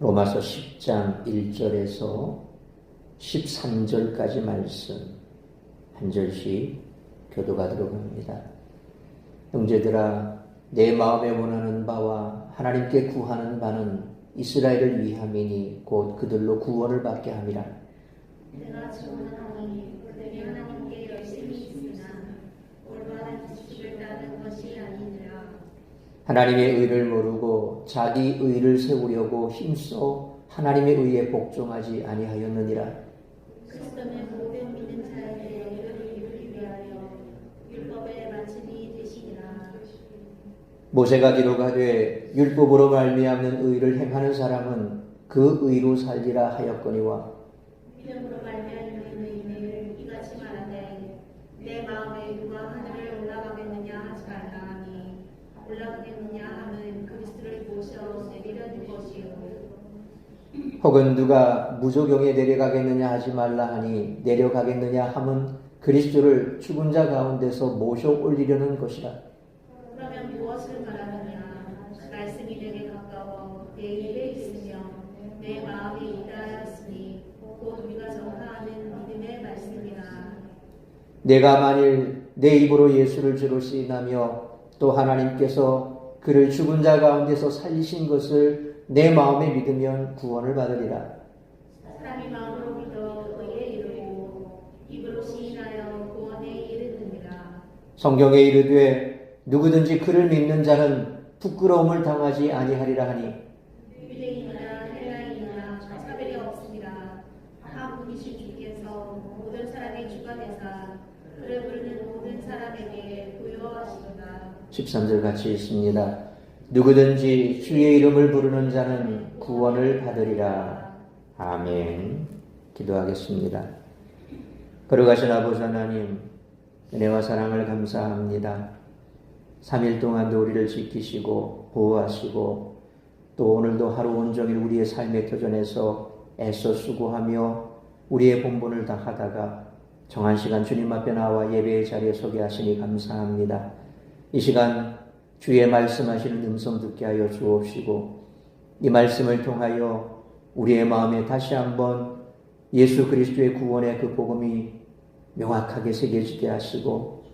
로마서 10장 1절에서 13절까지 말씀 한 절씩 교도하도록 합니다. 형제들아, 내 마음에 원하는 바와 하나님께 구하는 바는 이스라엘을 위함이니 곧 그들로 구원을 받게 함이라. 내가 증언하노니 그들이 하나님께 열심히 있으나 올바른 지식을 따르는 것이 아니니라. 하나님의 의를 모르고 자기 의를 세우려고 힘써 하나님의 의에 복종하지 아니하였느니라. 그리스도는 모든 믿는 자에게 의를 이루기 위하여 율법의 마침이 되시니라. 모세가 기록하되 율법으로 말미암는 의를 행하는 사람은 그 의로 살리라 하였거니와 믿음으로 말미암는 의를 이같이 말하되 내 마음에 누가 하늘을 올라가겠느냐 하지 말라 하니 올라가겠느냐 하면 그리스도를 모셔 내리려는 것이요. 혹은 누가 무조경에 내려가겠느냐 하지 말라 하니 내려가겠느냐 함은 그리스도를 죽은 자 가운데서 모셔 올리려는 것이라. 그러면 무엇을 말하느냐? 말씀이 내게 가까워 내 입에 있으며 내 마음에 이다하였으니 곧 우리가 전파하는 믿음의 말씀이라. 내가 만일 내 입으로 예수를 주로 시인하며 또 하나님께서 그를 죽은 자 가운데서 살리신 것을 내 마음에 믿으면 구원을 받으리라. 사람이 마음으로 믿어 의에 이르고 입으로 시인하여 구원에 이르느니라. 성경에 이르되 누구든지 그를 믿는 자는 부끄러움을 당하지 아니하리라 하니 유대인이나 헬라인이나 차별이 없습니다. 한 분이신 주께서 모든 사람의 주가 되사 그를 부르는 모든 사람에게 부여하시도다. 13절 같이 있습니다. 누구든지 주의 이름을 부르는 자는 구원을 받으리라. 아멘. 기도하겠습니다. 거룩하신 아버지 하나님, 은혜와 사랑을 감사합니다. 3일 동안도 우리를 지키시고 보호하시고 또 오늘도 하루 온종일 우리의 삶의 도전에서 애써 수고하며 우리의 본분을 다하다가 정한 시간 주님 앞에 나와 예배의 자리에 서게 하시니 감사합니다. 이 시간 주의 말씀하시는 음성 듣게 하여 주옵시고 이 말씀을 통하여 우리의 마음에 다시 한번 예수 그리스도의 구원의 그 복음이 명확하게 새겨지게 하시고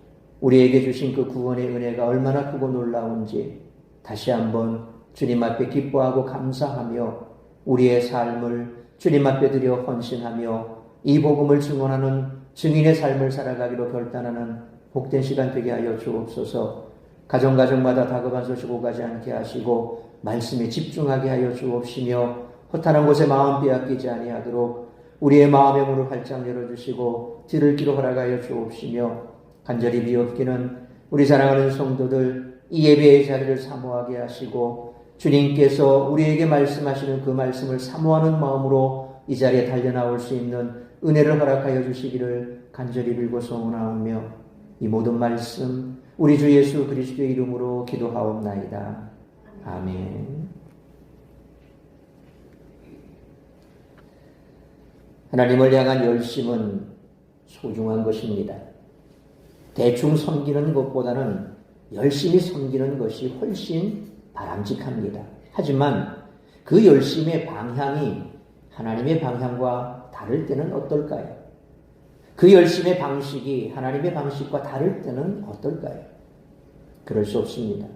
우리에게 주신 그 구원의 은혜가 얼마나 크고 놀라운지 다시 한번 주님 앞에 기뻐하고 감사하며 우리의 삶을 주님 앞에 드려 헌신하며 이 복음을 증언하는 증인의 삶을 살아가기로 결단하는 복된 시간 되게 하여 주옵소서. 가정마다 다급한 소식 오가지 않게 하시고 말씀에 집중하게 하여 주옵시며 허탄한 곳에 마음 빼앗기지 아니하도록 우리의 마음의 문을 활짝 열어주시고 들을 귀로 허락하여 주옵시며 간절히 비옵기는 우리 사랑하는 성도들 이 예배의 자리를 사모하게 하시고 주님께서 우리에게 말씀하시는 그 말씀을 사모하는 마음으로 이 자리에 달려나올 수 있는 은혜를 허락하여 주시기를 간절히 빌고 소원하오며 이 모든 말씀 우리 주 예수 그리스도의 이름으로 기도하옵나이다. 아멘. 하나님을 향한 열심은 소중한 것입니다. 대충 섬기는 것보다는 열심히 섬기는 것이 훨씬 바람직합니다. 하지만 그 열심의 방향이 하나님의 방향과 다를 때는 어떨까요? 그 열심의 방식이 하나님의 방식과 다를 때는 어떨까요? 그럴 수 없습니다.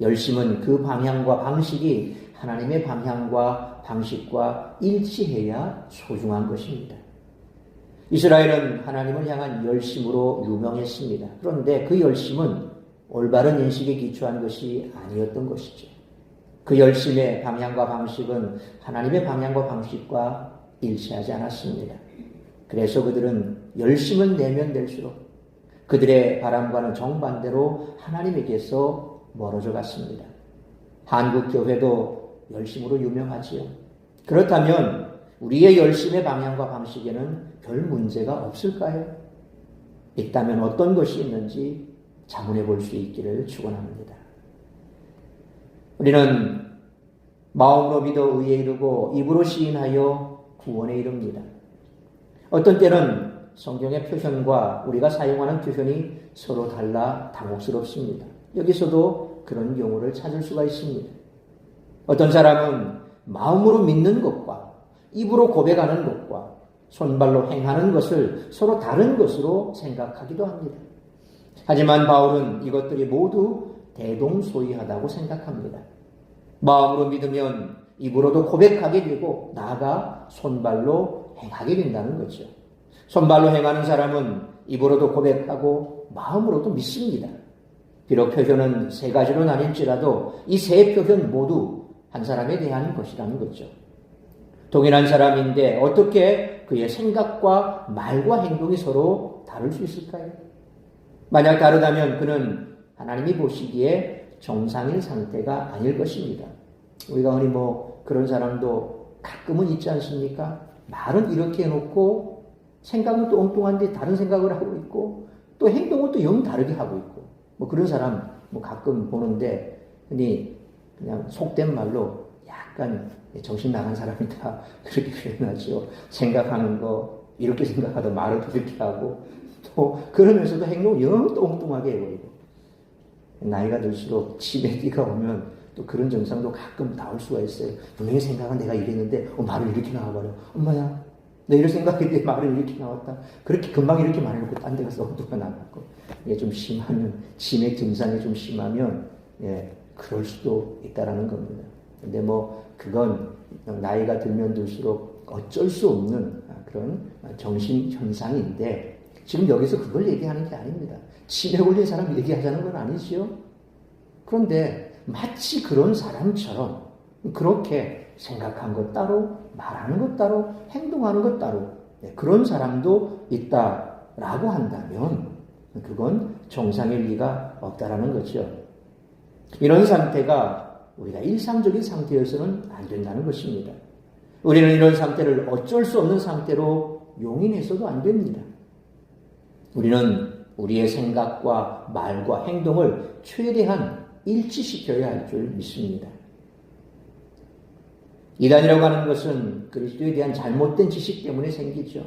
열심은 그 방향과 방식이 하나님의 방향과 방식과 일치해야 소중한 것입니다. 이스라엘은 하나님을 향한 열심으로 유명했습니다. 그런데 그 열심은 올바른 인식에 기초한 것이 아니었던 것이죠. 그 열심의 방향과 방식은 하나님의 방향과 방식과 일치하지 않았습니다. 그래서 그들은 열심을 내면 될수록 그들의 바람과는 정반대로 하나님에게서 멀어져 갔습니다. 한국 교회도 열심으로 유명하지요. 그렇다면 우리의 열심의 방향과 방식에는 별 문제가 없을까요? 있다면 어떤 것이 있는지 자문해 볼 수 있기를 축원합니다. 우리는 마음으로 믿어 의에 이르고 입으로 시인하여 구원에 이릅니다. 어떤 때는 성경의 표현과 우리가 사용하는 표현이 서로 달라 당혹스럽습니다. 여기서도 그런 경우를 찾을 수가 있습니다. 어떤 사람은 마음으로 믿는 것과 입으로 고백하는 것과 손발로 행하는 것을 서로 다른 것으로 생각하기도 합니다. 하지만 바울은 이것들이 모두 대동소이하다고 생각합니다. 마음으로 믿으면 입으로도 고백하게 되고 나아가 손발로 행하게 된다는 거죠. 손발로 행하는 사람은 입으로도 고백하고 마음으로도 믿습니다. 비록 표현은 세 가지로 나뉠지라도 이 세 표현 모두 한 사람에 대한 것이라는 거죠. 동일한 사람인데 어떻게 그의 생각과 말과 행동이 서로 다를 수 있을까요? 만약 다르다면 그는 하나님이 보시기에 정상인 상태가 아닐 것입니다. 우리가 흔히 그런 사람도 가끔은 있지 않습니까? 말은 이렇게 해놓고 생각은 또 엉뚱한데 다른 생각을 하고 있고 또 행동은 또 영 다르게 하고 있고 그런 사람 가끔 보는데 흔히 그냥 속된 말로 약간 정신 나간 사람이다 그렇게 표현하죠. 생각하는 거 이렇게 생각하다 말을 그렇게 하고 또 그러면서도 행동을 영 엉뚱하게 해버리고 나이가 들수록 치매기가 오면 또 그런 증상도 가끔 나올 수가 있어요. 분명히 생각은 내가 이랬는데 말을 이렇게 나와버려. 엄마야 나 이런 생각했는데 말을 이렇게 나왔다. 그렇게 금방 이렇게 말해놓고 딴 데 가서 엉뚱하게 나갔고 이게 좀 심하면 치매 증상이 좀 심하면 그럴 수도 있다라는 겁니다. 근데 그건 나이가 들면 들수록 어쩔 수 없는 그런 정신 현상인데 지금 여기서 그걸 얘기하는 게 아닙니다. 치매 걸린 사람 얘기하자는 건 아니지요. 그런데 마치 그런 사람처럼 그렇게 생각한 것 따로 말하는 것 따로 행동하는 것 따로 그런 사람도 있다라고 한다면 그건 정상일 리가 없다라는 거죠. 이런 상태가 우리가 일상적인 상태여서는 안 된다는 것입니다. 우리는 이런 상태를 어쩔 수 없는 상태로 용인해서도 안 됩니다. 우리는 우리의 생각과 말과 행동을 최대한 일치시켜야 할 줄 믿습니다. 이단이라고 하는 것은 그리스도에 대한 잘못된 지식 때문에 생기죠.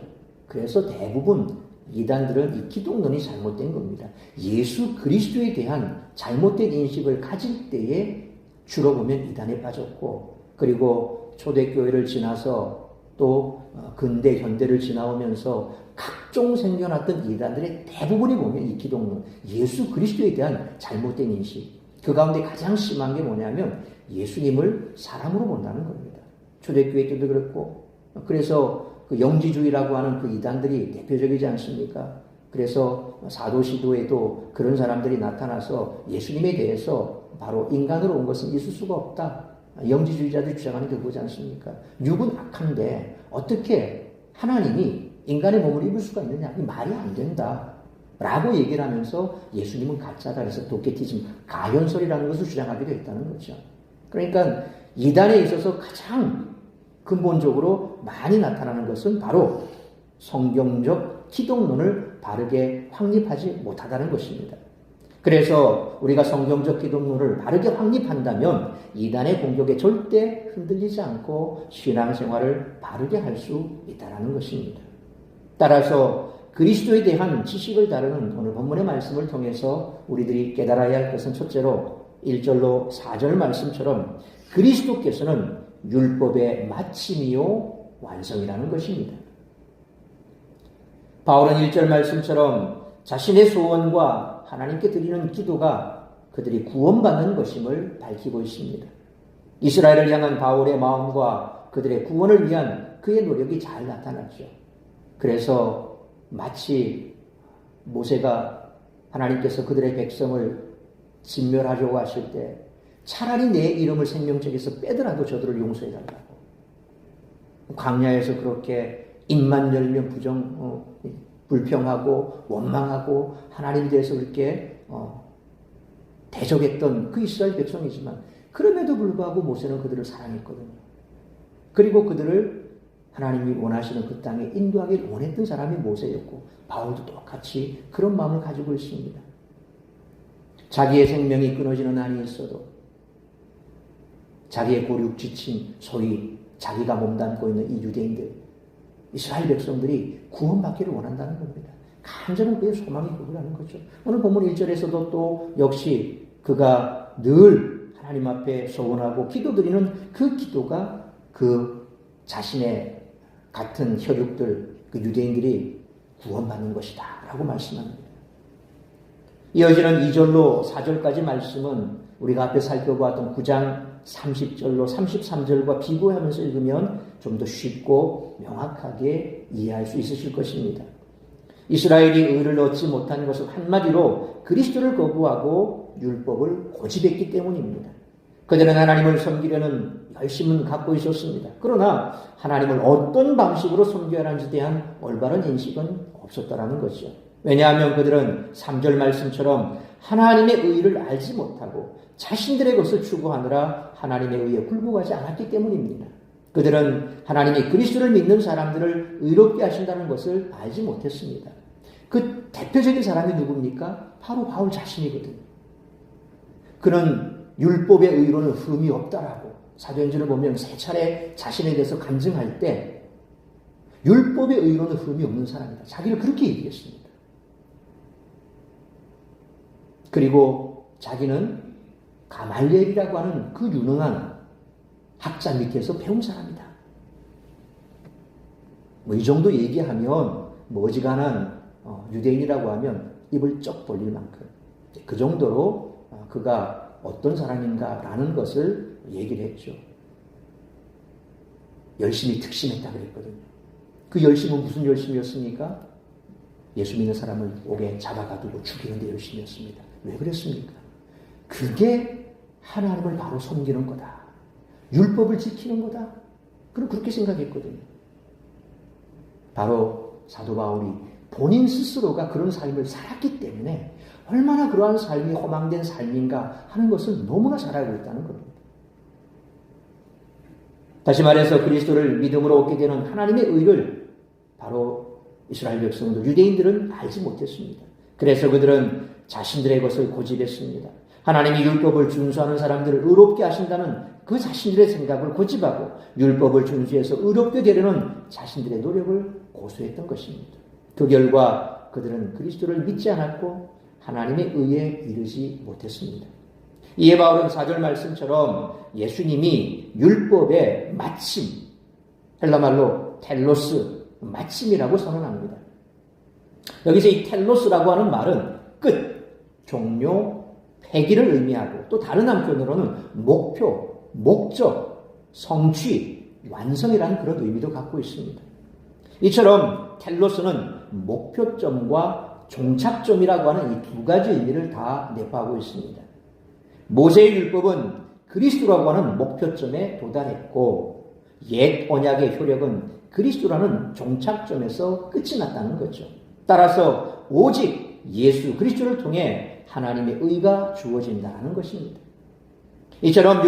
그래서 대부분 이단들은 이 기독론이 잘못된 겁니다. 예수 그리스도에 대한 잘못된 인식을 가질 때에 주로 보면 이단에 빠졌고 그리고 초대교회를 지나서 또 근대 현대를 지나오면서 각종 생겨났던 이단들의 대부분이 보면 이 기독론 예수 그리스도에 대한 잘못된 인식 그 가운데 가장 심한 게 뭐냐면 예수님을 사람으로 본다는 겁니다. 초대교회 때도 그렇고 그래서 그 영지주의라고 하는 그 이단들이 대표적이지 않습니까? 그래서 사도시도에도 그런 사람들이 나타나서 예수님에 대해서 바로 인간으로 온 것은 있을 수가 없다. 영지주의자들이 주장하는 게 그거지 않습니까? 육은 악한데 어떻게 하나님이 인간의 몸을 입을 수가 있느냐? 이 말이 안 된다. 라고 얘기를 하면서 예수님은 가짜다. 그래서 도케티즘, 가현설이라는 것을 주장하기도 했다는 거죠. 그러니까 이단에 있어서 가장 근본적으로 많이 나타나는 것은 바로 성경적 기독론을 바르게 확립하지 못하다는 것입니다. 그래서 우리가 성경적 기독론을 바르게 확립한다면 이단의 공격에 절대 흔들리지 않고 신앙생활을 바르게 할 수 있다는 것입니다. 따라서 그리스도에 대한 지식을 다루는 오늘 본문의 말씀을 통해서 우리들이 깨달아야 할 것은 첫째로 1절로 4절 말씀처럼 그리스도께서는 율법의 마침이요 완성이라는 것입니다. 바울은 1절 말씀처럼 자신의 소원과 하나님께 드리는 기도가 그들이 구원받는 것임을 밝히고 있습니다. 이스라엘을 향한 바울의 마음과 그들의 구원을 위한 그의 노력이 잘 나타났죠. 그래서 마치 모세가 하나님께서 그들의 백성을 진멸하려고 하실 때 차라리 내 이름을 생명책에서 빼더라도 저들을 용서해달라고. 광야에서 그렇게 입만 열면 불평하고 원망하고 하나님에 대해서 그렇게 대적했던 그 이스라엘 백성이지만 그럼에도 불구하고 모세는 그들을 사랑했거든요. 그리고 그들을 하나님이 원하시는 그 땅에 인도하기를 원했던 사람이 모세였고 바울도 똑같이 그런 마음을 가지고 있습니다. 자기의 생명이 끊어지는 한이 있어도 자기의 고륙 지친 소위 자기가 몸담고 있는 이 유대인들 이스라엘 백성들이 구원받기를 원한다는 겁니다. 간절한 그의 소망이 그거라는 거죠. 오늘 본문 1절에서도 또 역시 그가 늘 하나님 앞에 소원하고 기도드리는 그 기도가 그 자신의 같은 혈육들, 그 유대인들이 구원받는 것이다 라고 말씀합니다. 이어지는 2절로 4절까지 말씀은 우리가 앞에 살펴보았던 9장 30절로 33절과 비교하면서 읽으면 좀 더 쉽고 명확하게 이해할 수 있으실 것입니다. 이스라엘이 의를 얻지 못한 것은 한마디로 그리스도를 거부하고 율법을 고집했기 때문입니다. 그들은 하나님을 섬기려는 열심은 갖고 있었습니다. 그러나 하나님을 어떤 방식으로 섬겨야 하는지에 대한 올바른 인식은 없었다라는 거죠. 왜냐하면 그들은 3절 말씀처럼 하나님의 의를 알지 못하고 자신들의 것을 추구하느라 하나님의 의에 굴복하지 않았기 때문입니다. 그들은 하나님이 그리스도를 믿는 사람들을 의롭게 하신다는 것을 알지 못했습니다. 그 대표적인 사람이 누굽니까? 바로 바울 자신이거든요. 그는 율법의 의로는 흠이 없다라고 사도행전을 보면 세 차례 자신에 대해서 간증할 때 율법의 의로는 흠이 없는 사람이다. 자기를 그렇게 얘기했습니다. 그리고 자기는 가말리엘이라고 하는 그 유능한 학자 밑에서 배운 사람이다. 뭐 이 정도 얘기하면 어지간한 유대인이라고 하면 입을 쩍 벌릴 만큼 그 정도로 그가 어떤 사람인가라는 것을 얘기를 했죠. 열심히 특심했다 그랬거든요. 그 열심은 무슨 열심이었습니까? 예수 믿는 사람을 옥에 잡아가두고 죽이는 데 열심이었습니다. 왜 그랬습니까? 그게 하나님을 바로 섬기는 거다. 율법을 지키는 거다. 그렇게 생각했거든요. 바로 사도 바울이 본인 스스로가 그런 삶을 살았기 때문에 얼마나 그러한 삶이 허망된 삶인가 하는 것을 너무나 잘 알고 있다는 겁니다. 다시 말해서 그리스도를 믿음으로 얻게 되는 하나님의 의를 바로 이스라엘 백성들, 유대인들은 알지 못했습니다. 그래서 그들은 자신들의 것을 고집했습니다. 하나님이 율법을 준수하는 사람들을 의롭게 하신다는 그 자신들의 생각을 고집하고 율법을 준수해서 의롭게 되려는 자신들의 노력을 고수했던 것입니다. 그 결과 그들은 그리스도를 믿지 않았고 하나님의 의에 이르지 못했습니다. 이에 바울은 4절 말씀처럼 예수님이 율법의 마침, 헬라말로 텔로스, 마침이라고 선언합니다. 여기서 이 텔로스라고 하는 말은 끝, 종료, 폐기를 의미하고 또 다른 한편으로는 목표, 목적, 성취, 완성이라는 그런 의미도 갖고 있습니다. 이처럼 텔로스는 목표점과 종착점이라고 하는 이 두 가지 의미를 다 내포하고 있습니다. 모세의 율법은 그리스도라고 하는 목표점에 도달했고 옛 언약의 효력은 그리스도라는 종착점에서 끝이 났다는 거죠. 따라서 오직 예수 그리스도를 통해 하나님의 의가 주어진다는 것입니다. 이처럼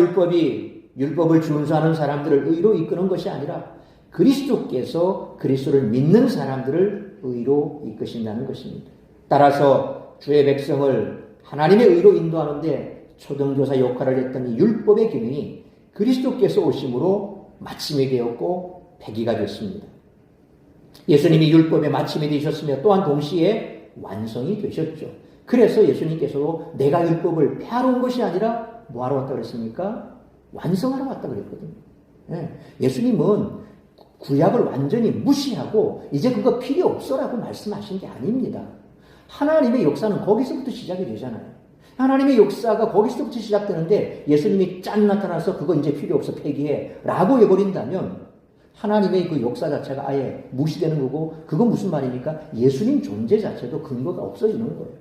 율법을 준수하는 사람들을 의로 이끄는 것이 아니라 그리스도께서 그리스도를 믿는 사람들을 의로 이끄신다는 것입니다. 따라서 주의 백성을 하나님의 의로 인도하는데 초등교사 역할을 했던 이 율법의 기능이 그리스도께서 오심으로 마침이 되었고 폐기가 됐습니다. 예수님이 율법의 마침이 되셨으며 또한 동시에 완성이 되셨죠. 그래서 예수님께서도 내가 율법을 폐하러 온 것이 아니라 뭐하러 왔다고 그랬습니까? 완성하러 왔다고 그랬거든요. 예수님은 구약을 완전히 무시하고 이제 그거 필요 없어라고 말씀하신 게 아닙니다. 하나님의 역사는 거기서부터 시작이 되잖아요. 하나님의 역사가 거기서부터 시작되는데 예수님이 짠 나타나서 그거 이제 필요 없어 폐기해 라고 해버린다면 하나님의 그 역사 자체가 아예 무시되는 거고 그건 무슨 말입니까? 예수님 존재 자체도 근거가 없어지는 거예요.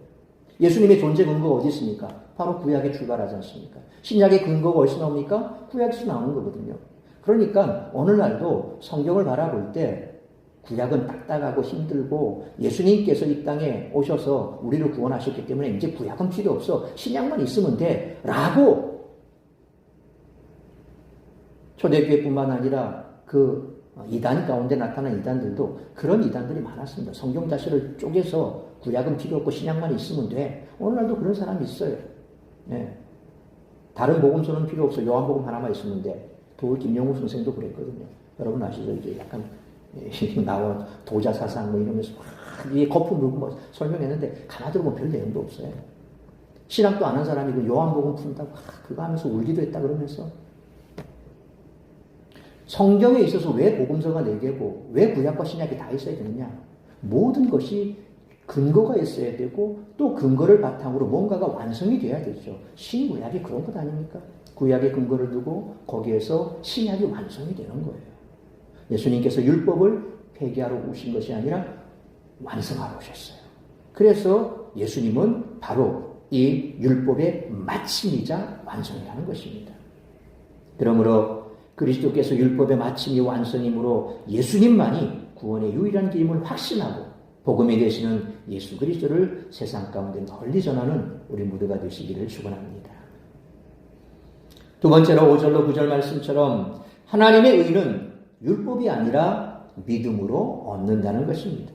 예수님의 존재 근거가 어디 있습니까? 바로 구약에 출발하지 않습니까? 신약의 근거가 어디서 나옵니까? 구약에서 나오는 거거든요. 그러니까 오늘날도 성경을 바라볼 때 구약은 딱딱하고 힘들고 예수님께서 이 땅에 오셔서 우리를 구원하셨기 때문에 이제 구약은 필요 없어. 신약만 있으면 돼. 라고 초대교회뿐만 아니라 그 이단 가운데 나타난 이단들도 그런 이단들이 많았습니다. 성경 자체를 쪼개서 구약은 필요 없고 신약만 있으면 돼. 오늘날도 그런 사람이 있어요. 네. 다른 복음서는 필요 없어. 요한복음 하나만 있으면 돼. 도울 김영우 선생도 그랬거든요. 여러분 아시죠? 이제 약간 나와 도자 사상 뭐 이러면서 막 위에 거품 물고 뭐 설명했는데 가만히 들어보면 별 내용도 없어요. 신학도 안 한 사람이 그 요한복음 푼다고 그거 하면서 울기도 했다 그러면서 성경에 있어서 왜 복음서가 4개고 왜 구약과 신약이 다 있어야 되느냐? 모든 것이 근거가 있어야 되고 또 근거를 바탕으로 뭔가가 완성이 돼야 되죠. 신구약이 그런 것 아닙니까? 구약의 근거를 두고 거기에서 신약이 완성이 되는 거예요. 예수님께서 율법을 폐기하러 오신 것이 아니라 완성하러 오셨어요. 그래서 예수님은 바로 이 율법의 마침이자 완성이라는 것입니다. 그러므로 그리스도께서 율법의 마침이 완성이므로 예수님만이 구원의 유일한 길임을 확신하고 복음이 되시는 예수 그리스도를 세상 가운데 널리 전하는 우리 모두가 되시기를 축원합니다. 두 번째로 5절로 9절 말씀처럼 하나님의 의는 율법이 아니라 믿음으로 얻는다는 것입니다.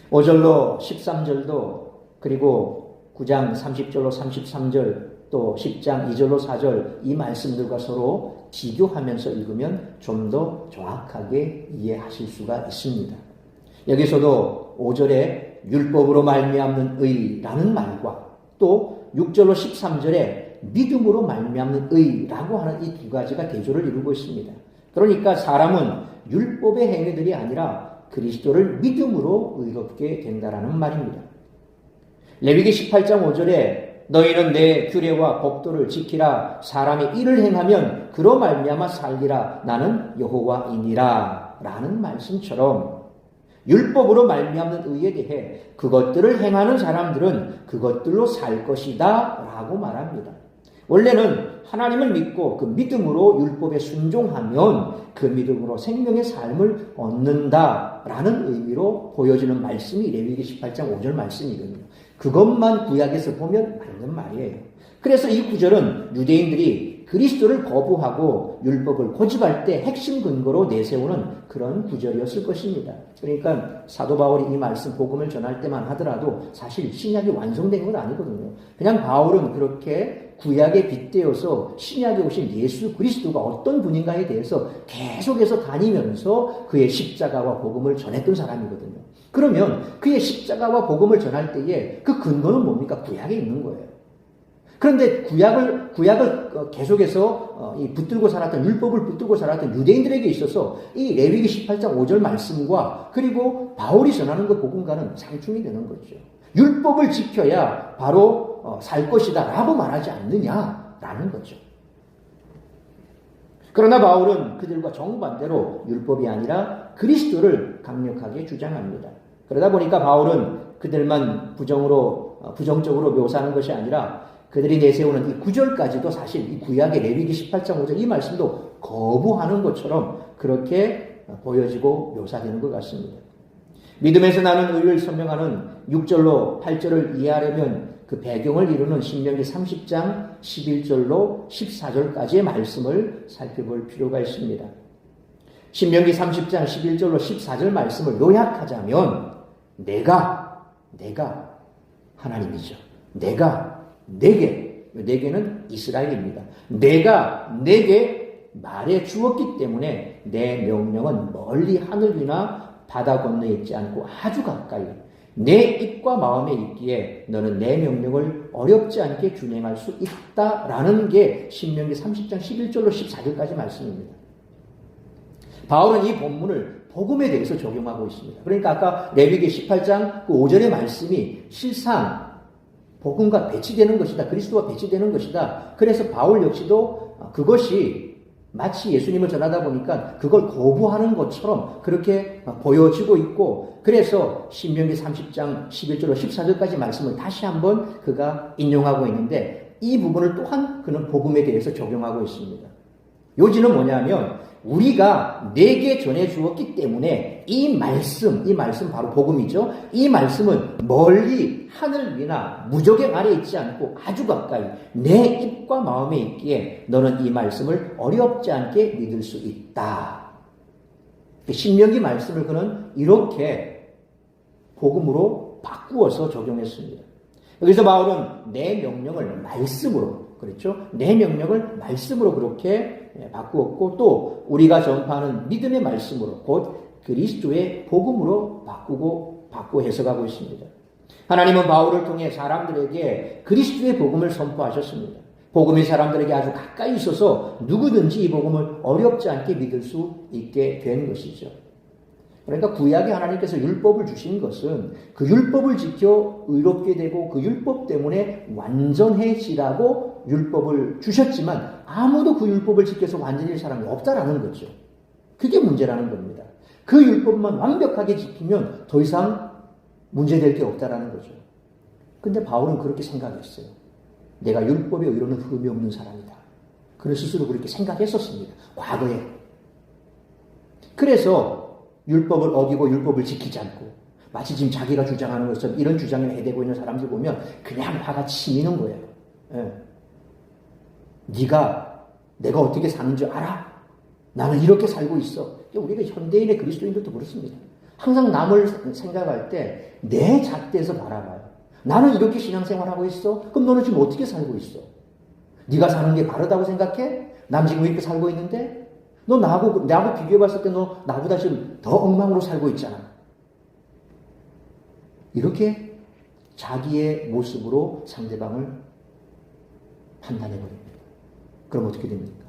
5절로 13절도 그리고 9장 30절로 33절 또 10장 2절로 4절 이 말씀들과 서로 비교하면서 읽으면 좀 더 정확하게 이해하실 수가 있습니다. 여기서도 5절에 율법으로 말미암는 의라는 말과 또 6절로 13절에 믿음으로 말미암는 의라고 하는 이 두 가지가 대조를 이루고 있습니다. 그러니까 사람은 율법의 행위들이 아니라 그리스도를 믿음으로 의롭게 된다라는 말입니다. 레위기 18장 5절에 너희는 내 규례와 법도를 지키라. 사람이 이를 행하면 그로 말미암아 살리라. 나는 여호와이니라. 라는 말씀처럼 율법으로 말미암는 의에 대해 그것들을 행하는 사람들은 그것들로 살 것이다 라고 말합니다. 원래는 하나님을 믿고 그 믿음으로 율법에 순종하면 그 믿음으로 생명의 삶을 얻는다라는 의미로 보여지는 말씀이 레위기 18장 5절 말씀이거든요. 그것만 구약에서 보면 맞는 말이에요. 그래서 이 구절은 유대인들이 그리스도를 거부하고 율법을 고집할 때 핵심 근거로 내세우는 그런 구절이었을 것입니다. 그러니까 사도 바울이 이 말씀 복음을 전할 때만 하더라도 사실 신약이 완성된 건 아니거든요. 그냥 바울은 그렇게 구약에 빗대어서 신약에 오신 예수 그리스도가 어떤 분인가에 대해서 계속해서 다니면서 그의 십자가와 복음을 전했던 사람이거든요. 그러면 그의 십자가와 복음을 전할 때에 그 근거는 뭡니까? 구약에 있는 거예요. 그런데 구약을 계속해서 붙들고 살았던 율법을 붙들고 살았던 유대인들에게 있어서 이 레위기 18장 5절 말씀과 그리고 바울이 전하는 그 복음과는 상충이 되는 거죠. 율법을 지켜야 바로 살 것이다 라고 말하지 않느냐라는 거죠. 그러나 바울은 그들과 정반대로 율법이 아니라 그리스도를 강력하게 주장합니다. 그러다 보니까 바울은 그들만 부정적으로 묘사하는 것이 아니라 그들이 내세우는 이 9절까지도 사실 이 구약의 레위기 18장 5절 이 말씀도 거부하는 것처럼 그렇게 보여지고 묘사되는 것 같습니다. 믿음에서 나는 의를 설명하는 6절로 8절을 이해하려면 그 배경을 이루는 신명기 30장 11절로 14절까지의 말씀을 살펴볼 필요가 있습니다. 신명기 30장 11절로 14절 말씀을 요약하자면 내가 하나님이죠. 내게는 이스라엘입니다. 내가 내게 말해 주었기 때문에 내 명령은 멀리 하늘 위나 바다 건너에 있지 않고 아주 가까이 내 입과 마음에 있기에 너는 내 명령을 어렵지 않게 준행할 수 있다라는 게 신명기 30장 11절로 14절까지 말씀입니다. 바울은 이 본문을 복음에 대해서 적용하고 있습니다. 그러니까 아까 레위기 18장 그 5절의 말씀이 실상 복음과 배치되는 것이다. 그리스도와 배치되는 것이다. 그래서 바울 역시도 그것이 마치 예수님을 전하다 보니까 그걸 거부하는 것처럼 그렇게 보여지고 있고 그래서 신명기 30장 11절로 14절까지 말씀을 다시 한번 그가 인용하고 있는데 이 부분을 또한 그는 복음에 대해서 적용하고 있습니다. 요지는 뭐냐면 우리가 내게 전해 주었기 때문에 이 말씀 바로 복음이죠. 이 말씀은 멀리 하늘 위나 무적의 아래 있지 않고 아주 가까이 내 입과 마음에 있기에 너는 이 말씀을 어렵지 않게 믿을 수 있다. 신명기 말씀을 그는 이렇게 복음으로 바꾸어서 적용했습니다. 여기서 바울은 내 명령을 말씀으로 그렇죠? 내 명령을 말씀으로 그렇게 바꾸었고 또 우리가 전파하는 믿음의 말씀으로 곧 그리스도의 복음으로 바꾸고 해석하고 있습니다. 하나님은 바울을 통해 사람들에게 그리스도의 복음을 선포하셨습니다. 복음이 사람들에게 아주 가까이 있어서 누구든지 이 복음을 어렵지 않게 믿을 수 있게 된 것이죠. 그러니까 구약에 하나님께서 율법을 주신 것은 그 율법을 지켜 의롭게 되고 그 율법 때문에 완전해지라고 율법을 주셨지만 아무도 그 율법을 지켜서 완전해질 사람이 없다라는 거죠. 그게 문제라는 겁니다. 그 율법만 완벽하게 지키면 더 이상 문제될 게 없다라는 거죠. 근데 바울은 그렇게 생각했어요. 내가 율법의 의로는 흠이 없는 사람이다. 그는 스스로 그렇게 생각했었습니다. 과거에. 그래서 율법을 어기고 율법을 지키지 않고 마치 지금 자기가 주장하는 것처럼 이런 주장을 해대고 있는 사람들 보면 그냥 화가 치미는 거예요. 예. 네가 내가 어떻게 사는 줄 알아? 나는 이렇게 살고 있어. 우리가 현대인의 그리스도인들도 그렇습니다. 항상 남을 생각할 때 내 잣대에서 바라봐요. 나는 이렇게 신앙생활하고 있어? 그럼 너는 지금 어떻게 살고 있어? 네가 사는 게 바르다고 생각해? 난 지금 이렇게 살고 있는데? 너 나하고 비교해봤을 때 너 나보다 지금 더 엉망으로 살고 있잖아. 이렇게 자기의 모습으로 상대방을 판단해버립니다. 그럼 어떻게 됩니까?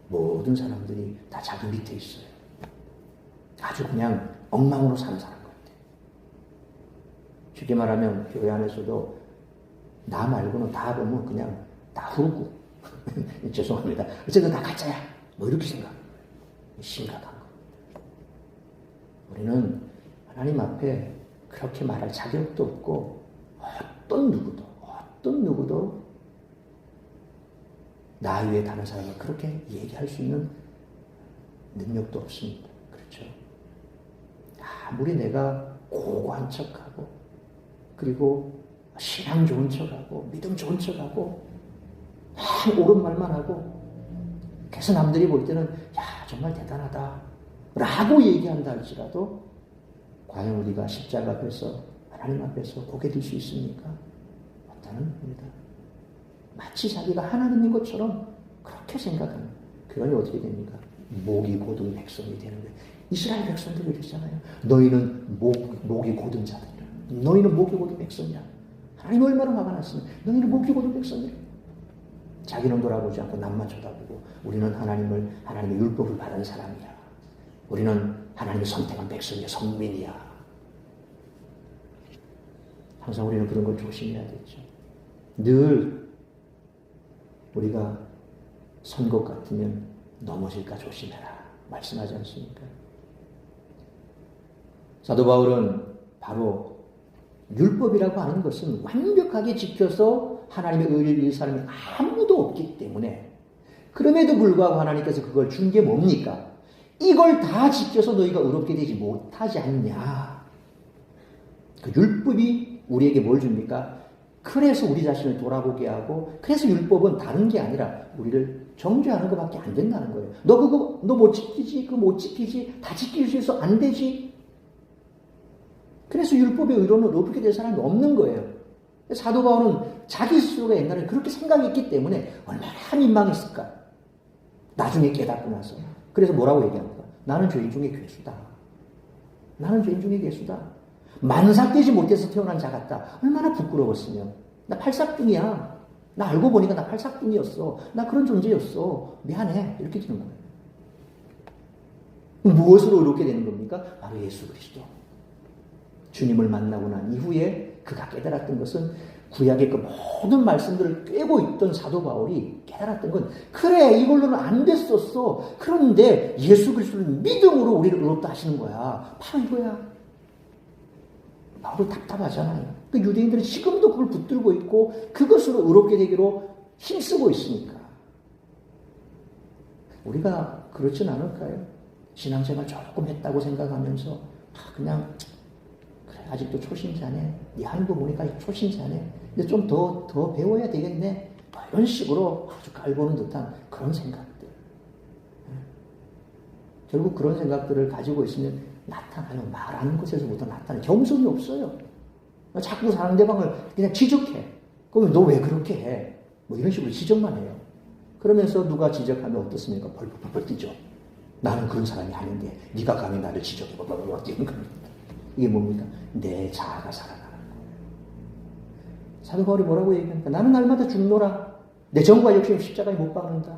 모든 사람들이 다 자기 밑에 있어요. 아주 그냥 엉망으로 사는 사람 같아요. 쉽게 말하면 교회 안에서도 나 말고는 다 보면 그냥 다 후르고 죄송합니다. 어쨌든 다 가짜야. 뭐 이렇게 생각합니다. 심각한 겁니다. 우리는 하나님 앞에 그렇게 말할 자격도 없고 어떤 누구도 나 위에 다른 사람을 그렇게 얘기할 수 있는 능력도 없습니다. 그렇죠? 아무리 내가 고고한 척하고 그리고 신앙 좋은 척하고 믿음 좋은 척하고 옳은 말만 하고 그래서 남들이 볼 때는 야 정말 대단하다 라고 얘기한다 할지라도 과연 우리가 십자가 앞에서 하나님 앞에서 고개 들 수 있습니까? 없다는 겁니다. 마치 자기가 하나님인 것처럼 그렇게 생각하는 그러니 어떻게 됩니까? 목이 고든 백성이 되는 거예요. 이스라엘 백성들이 그랬잖아요. 너희는 목이 고든 자들이라. 너희는 목이 고든 백성이야. 하나님 얼마나 화가 났으면 너희는 목이 고든 백성이라. 자기는 돌아보지 않고 남만 쳐다보고 우리는 하나님의 율법을 받은 사람이야. 우리는 하나님의 선택한 백성이야. 선민이야. 항상 우리는 그런 걸 조심해야 되죠. 늘 우리가 선 것 같으면 넘어질까 조심해라. 말씀하지 않습니까? 사도 바울은 바로 율법이라고 하는 것은 완벽하게 지켜서 하나님의 의를 이룰 사람이 아무도 없기 때문에 그럼에도 불구하고 하나님께서 그걸 준 게 뭡니까? 이걸 다 지켜서 너희가 의롭게 되지 못하지 않냐. 그 율법이 우리에게 뭘 줍니까? 그래서 우리 자신을 돌아보게 하고 그래서 율법은 다른 게 아니라 우리를 정죄하는 것밖에 안 된다는 거예요. 너 못 지키지? 그거 못 지키지? 다 지킬 수 있어? 안 되지? 그래서 율법의 의로는 의롭게 될 사람이 없는 거예요. 사도 바울은 자기 스스로가 옛날에 그렇게 생각했기 때문에 얼마나 민망했을까. 나중에 깨닫고 나서. 그래서 뭐라고 얘기합니까? 나는 죄인 중에 괴수다. 나는 죄인 중에 괴수다. 만삭되지 못해서 태어난 자 같다. 얼마나 부끄러웠으면. 나 팔삭둥이야. 나 알고 보니까 나 팔삭둥이였어. 나 그런 존재였어. 미안해. 이렇게 되는 거예요. 무엇으로 의롭게 되는 겁니까? 바로 예수 그리스도. 주님을 만나고 난 이후에 그가 깨달았던 것은 구약의 그 모든 말씀들을 꿰고 있던 사도 바울이 깨달았던 건 그래 이걸로는 안 됐었어. 그런데 예수 그리스도를 믿음으로 우리를 의롭다 하시는 거야. 바로 이거야. 바울은 답답하잖아요. 그 유대인들은 지금도 그걸 붙들고 있고 그것으로 의롭게 되기로 힘쓰고 있으니까. 우리가 그렇진 않을까요? 신앙생활 조금 했다고 생각하면서 그냥 그래 아직도 초신자네. 네 하는 거 보니까 아직 초신자네. 근데 좀 더 배워야 되겠네. 이런 식으로 아주 깔보는 듯한 그런 생각들. 결국 그런 생각들을 가지고 있으면 나타나요. 말하는 것에서부터 나타나요. 겸손이 없어요. 자꾸 상대방을 그냥 지적해. 그러면 너 왜 그렇게 해? 뭐 이런 식으로 지적만 해요. 그러면서 누가 지적하면 어떻습니까? 벌벌 뛰죠. 나는 그런 사람이 아닌데 네가 감히 나를 지적해. 벌벌 뛰는 겁니다. 이게 뭡니까? 내 자아가 살아나는 거예요. 사도 바울이 뭐라고 얘기합니까? 나는 날마다 죽노라. 내 정과 욕심 십자가에 못 박는다.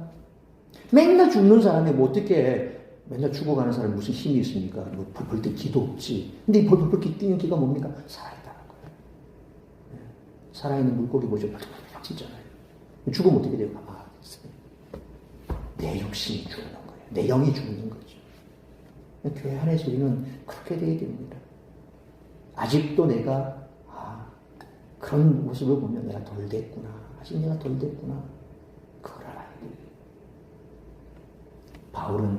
맨날 죽는 사람이 뭐 어떻게 맨날 죽어가는 사람이 무슨 힘이 있습니까? 뭐 벌벌 때 기도 없지. 근데 이 벌벌 뛰는 기가 뭡니까? 살아있다는 거예요. 살아있는 물고기 보죠. 팍팍 찢잖아요. 죽으면 어떻게 돼요? 내 욕심이 죽는 거예요. 내 영이 죽는 거죠. 교회 안에서 우리는 그렇게 되어야 됩니다. 아직도 내가 그런 모습을 보면 내가 덜 됐구나. 아직 내가 덜 됐구나. 그걸 알아야 돼요. 바울은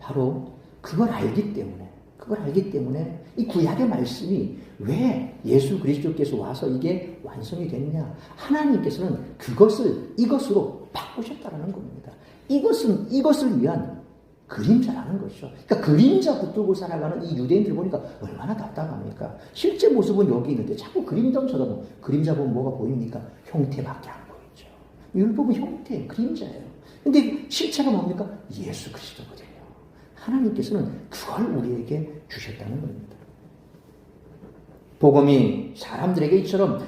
바로 그걸 알기 때문에 이 구약의 말씀이 왜 예수 그리스도께서 와서 이게 완성이 됐냐. 하나님께서는 이것으로 바꾸셨다라는 겁니다. 이것을 위한 그림자라는 것이죠. 그러니까 그림자 붙들고 살아가는 이 유대인들 보니까 얼마나 답답합니까? 실제 모습은 여기 있는데 자꾸 그림자 쳐다보면 그림자 보면 뭐가 보입니까? 형태밖에 안 보이죠. 율법은 형태, 그림자예요. 근데 실체가 뭡니까? 예수 그리스도거든요. 하나님께서는 그걸 우리에게 주셨다는 겁니다. 복음이 사람들에게 이처럼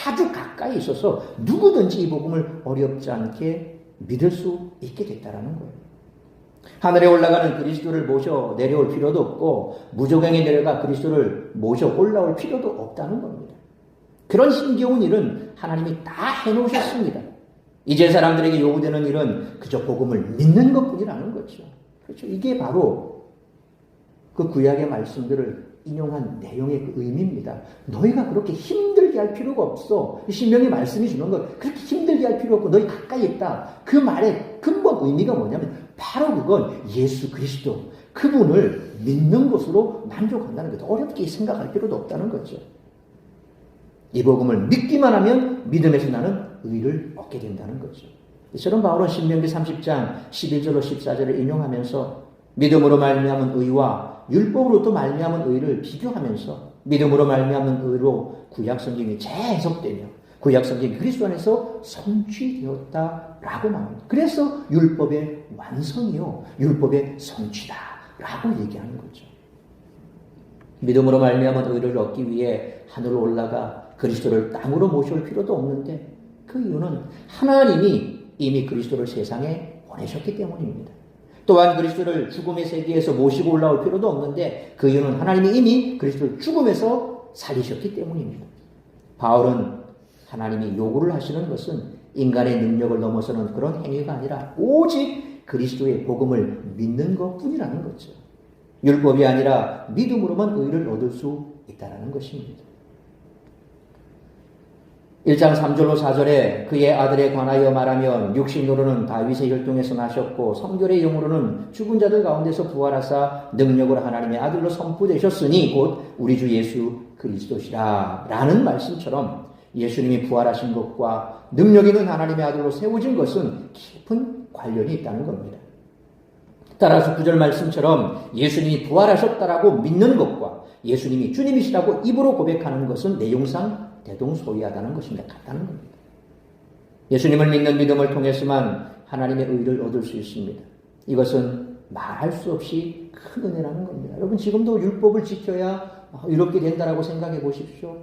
아주 가까이 있어서 누구든지 이 복음을 어렵지 않게 믿을 수 있게 됐다는 거예요. 하늘에 올라가는 그리스도를 모셔 내려올 필요도 없고 무조경에 내려가 그리스도를 모셔 올라올 필요도 없다는 겁니다. 그런 힘겨운 일은 하나님이 다 해놓으셨습니다. 이제 사람들에게 요구되는 일은 그저 복음을 믿는 것뿐이라는 거죠. 그렇죠. 이게 바로 그 구약의 말씀들을 인용한 내용의 그 의미입니다. 너희가 그렇게 힘들게 할 필요가 없어. 신명의 말씀이 주는 걸 그렇게 힘들게 할 필요 없고 너희 가까이 있다. 그 말의 근본 의미가 뭐냐면 바로 그건 예수 그리스도 그분을 믿는 것으로 만족한다는 거죠. 어렵게 생각할 필요도 없다는 거죠. 이 복음을 믿기만 하면 믿음에서 나는 의를 얻게 된다는 거죠. 이처럼 바울은 신명기 30장 11절로 14절을 인용하면서 믿음으로 말미암은 의와 율법으로부터 말미암은 의를 비교하면서 믿음으로 말미암은 의로 구약 성경이 재해석되며 구약 성경이 그리스도 안에서 성취되었다라고 말합니다. 그래서 율법의 완성이요, 율법의 성취다라고 얘기하는 거죠. 믿음으로 말미암은 의를 얻기 위해 하늘로 올라가 그리스도를 땅으로 모셔올 필요도 없는데 그 이유는 하나님이 이미 그리스도를 세상에 보내셨기 때문입니다. 또한 그리스도를 죽음의 세계에서 모시고 올라올 필요도 없는데 그 이유는 하나님이 이미 그리스도를 죽음에서 살리셨기 때문입니다. 바울은 하나님이 요구를 하시는 것은 인간의 능력을 넘어서는 그런 행위가 아니라 오직 그리스도의 복음을 믿는 것뿐이라는 거죠. 율법이 아니라 믿음으로만 의를 얻을 수 있다는 것입니다. 1장 3절로 4절에 그의 아들에 관하여 말하면 육신으로는 다윗의 혈통에서 나셨고 성결의 영으로는 죽은 자들 가운데서 부활하사 능력으로 하나님의 아들로 선포되셨으니 곧 우리 주 예수 그리스도시라 라는 말씀처럼 예수님이 부활하신 것과 능력 있는 하나님의 아들로 세워진 것은 깊은 관련이 있다는 겁니다. 따라서 9절 말씀처럼 예수님이 부활하셨다라고 믿는 것과 예수님이 주님이시라고 입으로 고백하는 것은 내용상 대동소이하다는 것입니다. 같다는 겁니다. 예수님을 믿는 믿음을 통해서만 하나님의 의를 얻을 수 있습니다. 이것은 말할 수 없이 큰 은혜라는 겁니다. 여러분 지금도 율법을 지켜야 이롭게 된다라고 생각해 보십시오.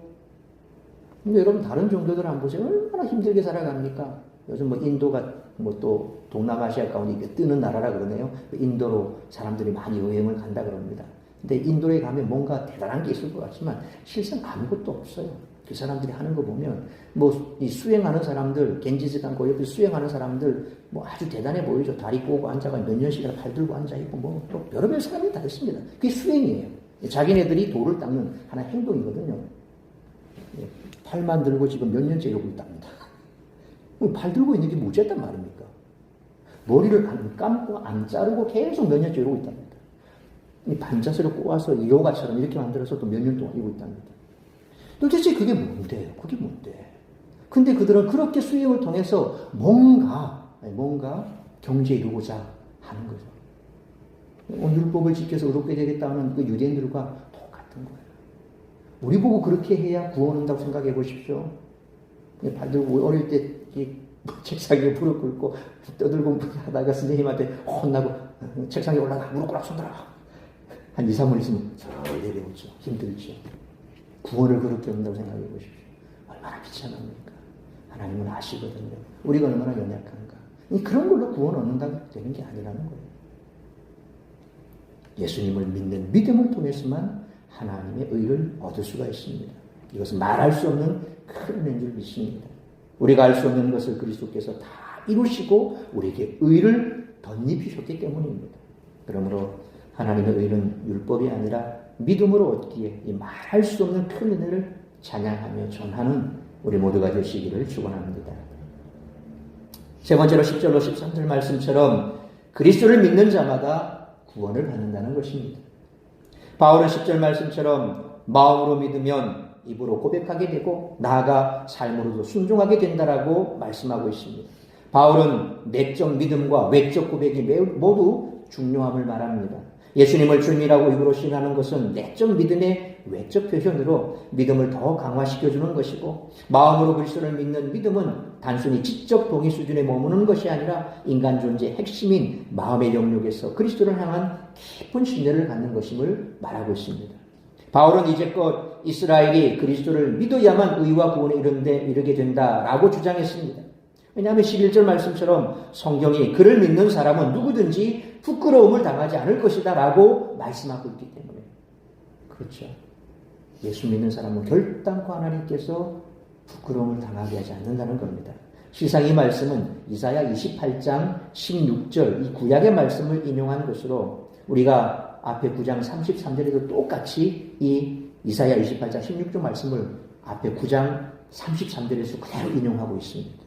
근데 여러분 다른 종교들 안 보세요? 얼마나 힘들게 살아갑니까? 요즘 뭐 인도가 뭐 또 동남아시아 가운데 뜨는 나라라 그러네요. 인도로 사람들이 많이 여행을 간다 그럽니다. 근데 인도에 가면 뭔가 대단한 게 있을 것 같지만 실상 아무것도 없어요. 그 사람들이 하는 거 보면 뭐 이 수행하는 사람들, 겐지스강 고역에 수행하는 사람들 뭐 아주 대단해 보이죠. 다리 꼬고 앉아가 몇 년씩이나 팔 들고 앉아 있고 뭐 또 여러 별 사람이 다 있습니다. 그게 수행이에요. 자기네들이 돌을 닦는 하나의 행동이거든요. 팔만 들고 지금 몇 년째 이러고 있답니다. 팔 들고 있는 게 무죄단 말입니까? 머리를 안 감고 안 자르고 계속 몇 년째 이러고 있답니다. 반자세를 꼬아서 요가처럼 이렇게 만들어서 또 몇 년 동안 이러고 있답니다. 도대체 그게 뭔데요? 그게 뭔데? 근데 그들은 그렇게 수행을 통해서 뭔가 경지에 이루고자 하는 거죠. 율법을 지켜서 의롭게 되겠다는 그 유대인들과 똑같은 거예요. 우리 보고 그렇게 해야 구원 온다고 생각해 보십시오. 발 들고 어릴 때 책상 위에 무릎 꿇고 떠들고 하다가 선생님한테 혼나고 책상에 올라가 무릎 꿇어 손들어. 한 2, 3분 있으면 절 내려오죠. 힘들죠. 구원을 그렇게 온다고 생각해 보십시오. 얼마나 비참합니까? 하나님은 아시거든요. 우리가 얼마나 연약한가. 그런 걸로 구원 얻는다고 되는 게 아니라는 거예요. 예수님을 믿는 믿음을 통해서만 하나님의 의를 얻을 수가 있습니다. 이것은 말할 수 없는 큰 은혜인 줄 믿습니다. 우리가 알 수 없는 것을 그리스도께서 다 이루시고 우리에게 의를 덧입히셨기 때문입니다. 그러므로 하나님의 의는 율법이 아니라 믿음으로 얻기에 이 말할 수 없는 큰 은혜를 찬양하며 전하는 우리 모두가 되시기를 축원합니다. 세 번째로 10절로 13절 말씀처럼 그리스도를 믿는 자마다 구원을 받는다는 것입니다. 바울은 10절 말씀처럼 마음으로 믿으면 입으로 고백하게 되고 나아가 삶으로도 순종하게 된다라고 말씀하고 있습니다. 바울은 내적 믿음과 외적 고백이 모두 중요함을 말합니다. 예수님을 주님이라고 입으로 신하는 것은 내적 믿음의 외적 표현으로 믿음을 더 강화시켜주는 것이고, 마음으로 그리스도를 믿는 믿음은 단순히 지적 동의 수준에 머무는 것이 아니라 인간 존재의 핵심인 마음의 영역에서 그리스도를 향한 깊은 신뢰를 갖는 것임을 말하고 있습니다. 바울은 이제껏 이스라엘이 그리스도를 믿어야만 의와 구원에 이르게 된다라고 주장했습니다. 왜냐하면 11절 말씀처럼 성경이 그를 믿는 사람은 누구든지 부끄러움을 당하지 않을 것이다 라고 말씀하고 있기 때문에. 그렇죠. 예수 믿는 사람은 결단코 하나님께서 부끄러움을 당하게 하지 않는다는 겁니다. 실상 이 말씀은 이사야 28장 16절 이 구약의 말씀을 인용한 것으로 우리가 앞에 9장 33절에도 똑같이 이 이사야 28장 16절 말씀을 앞에 9장 33절에서 그대로 인용하고 있습니다.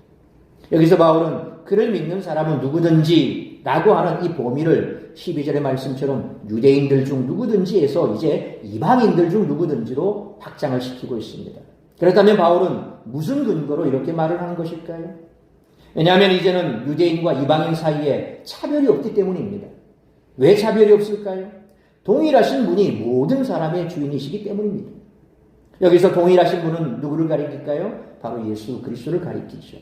여기서 바울은 그를 믿는 사람은 누구든지 라고 하는 이 범위를 12절의 말씀처럼 유대인들 중 누구든지에서 이제 이방인들 중 누구든지로 확장을 시키고 있습니다. 그렇다면 바울은 무슨 근거로 이렇게 말을 하는 것일까요? 왜냐하면 이제는 유대인과 이방인 사이에 차별이 없기 때문입니다. 왜 차별이 없을까요? 동일하신 분이 모든 사람의 주인이시기 때문입니다. 여기서 동일하신 분은 누구를 가리킬까요? 바로 예수 그리스도를 가리키죠.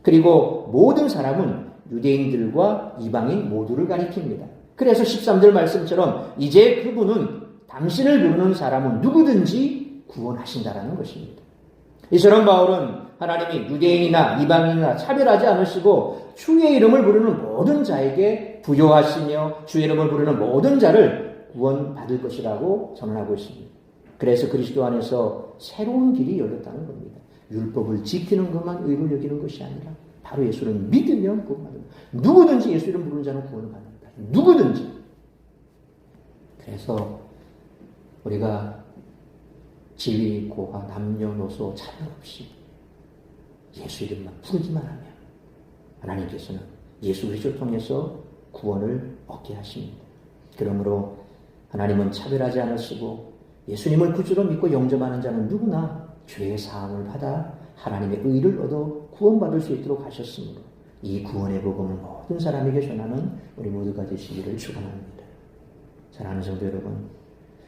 그리고 모든 사람은 유대인들과 이방인 모두를 가리킵니다. 그래서 13절 말씀처럼 이제 그분은 당신을 부르는 사람은 누구든지 구원하신다라는 것입니다. 이처럼 바울은 하나님이 유대인이나 이방인이나 차별하지 않으시고 주의 이름을 부르는 모든 자에게 부여하시며 주의 이름을 부르는 모든 자를 구원받을 것이라고 선언하고 있습니다. 그래서 그리스도 안에서 새로운 길이 열렸다는 겁니다. 율법을 지키는 것만 의로 여기는 것이 아니라 바로 예수를 믿으면 구원받는다. 누구든지 예수 이름 부르는 자는 구원을 받는다. 누구든지. 그래서 우리가 지위, 고하, 남녀노소 차별 없이 예수 이름만 부르기만 하면 하나님께서는 예수 그리스도를 통해서 구원을 얻게 하십니다. 그러므로 하나님은 차별하지 않으시고 예수님을 구주로 믿고 영접하는 자는 누구나 죄의 사함을 받아 하나님의 의를 얻어 구원받을 수 있도록 하셨으므로 이 구원의 복음을 모든 사람에게 전하는 우리 모두가 되시기를 축원합니다. 사랑하는 성도 여러분,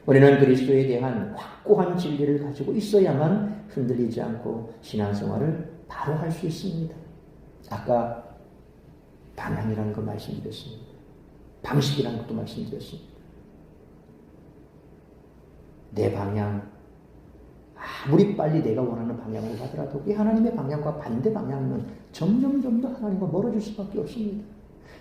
우리는 그리스도에 대한 확고한 진리를 가지고 있어야만 흔들리지 않고 신앙생활을 바로 할 수 있습니다. 아까 방향이라는 거 말씀드렸습니다. 방식이라는 것도 말씀드렸습니다. 내 방향, 아무리 빨리 내가 원하는 방향으로 가더라도 이 하나님의 방향과 반대 방향은 점점 더 하나님과 멀어질 수밖에 없습니다.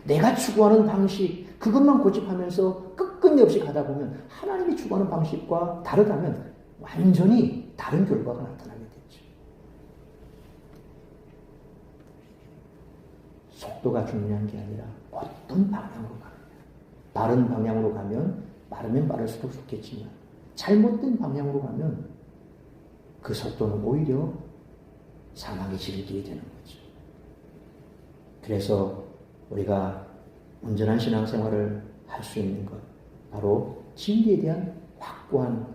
내가 추구하는 방식, 그것만 고집하면서 끝끝없이 가다 보면 하나님이 추구하는 방식과 다르다면 완전히 다른 결과가 나타나게 되죠. 속도가 중요한 게 아니라 어떤 방향으로 가느냐. 바른 방향으로 가면 빠르면 빠를수록 좋겠지만 잘못된 방향으로 가면 그 속도는 오히려 사망의 길이 되는 거죠. 그래서 우리가 온전한 신앙생활을 할 수 있는 것, 바로 진리에 대한 확고한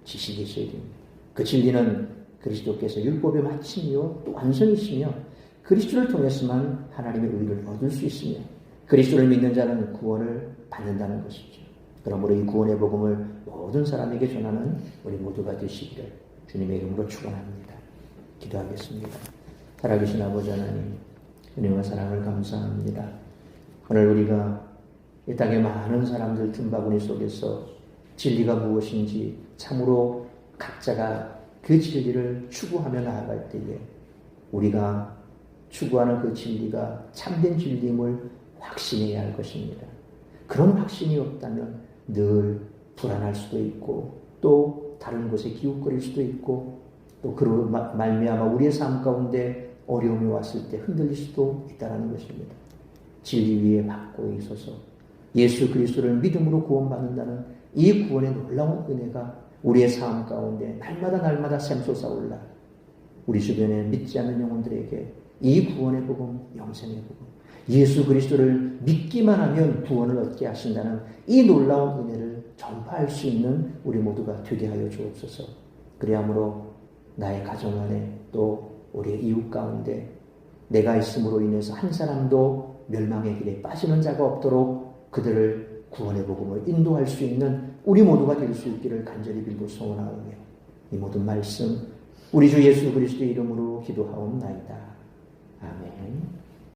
지식이 있어야 됩니다. 그 진리는 그리스도께서 율법의 마침이요 또 완성이시며 그리스도를 통해서만 하나님의 의를 얻을 수 있으며 그리스도를 믿는 자는 구원을 받는다는 것이죠. 그러므로 이 구원의 복음을 모든 사람에게 전하는 우리 모두가 되시기를 주님의 이름으로 축원합니다. 기도하겠습니다. 살아계신 아버지 하나님, 은혜와 사랑을 감사합니다. 오늘 우리가 이 땅의 많은 사람들 틈바구니 속에서 진리가 무엇인지 참으로 각자가 그 진리를 추구하며 나아갈 때에 우리가 추구하는 그 진리가 참된 진리임을 확신해야 할 것입니다. 그런 확신이 없다면 늘 불안할 수도 있고 또 다른 곳에 기웃거릴 수도 있고 또 그로 말미암아 우리의 삶 가운데 어려움이 왔을 때 흔들릴 수도 있다는 것입니다. 진리 위에 받고 있어서 예수 그리스도를 믿음으로 구원받는다는 이 구원의 놀라운 은혜가 우리의 삶 가운데 날마다 샘솟아 올라 우리 주변에 믿지 않는 영혼들에게 이 구원의 복음, 영생의 복음, 예수 그리스도를 믿기만 하면 구원을 얻게 하신다는 이 놀라운 은혜를 전파할 수 있는 우리 모두가 되게 하여 주옵소서. 그리함으로 나의 가정 안에 또 우리의 이웃 가운데 내가 있음으로 인해서 한 사람도 멸망의 길에 빠지는 자가 없도록 그들을 구원의 복음을 인도할 수 있는 우리 모두가 될 수 있기를 간절히 빌고 소원하오며 이 모든 말씀 우리 주 예수 그리스도의 이름으로 기도하옵나이다. 아멘.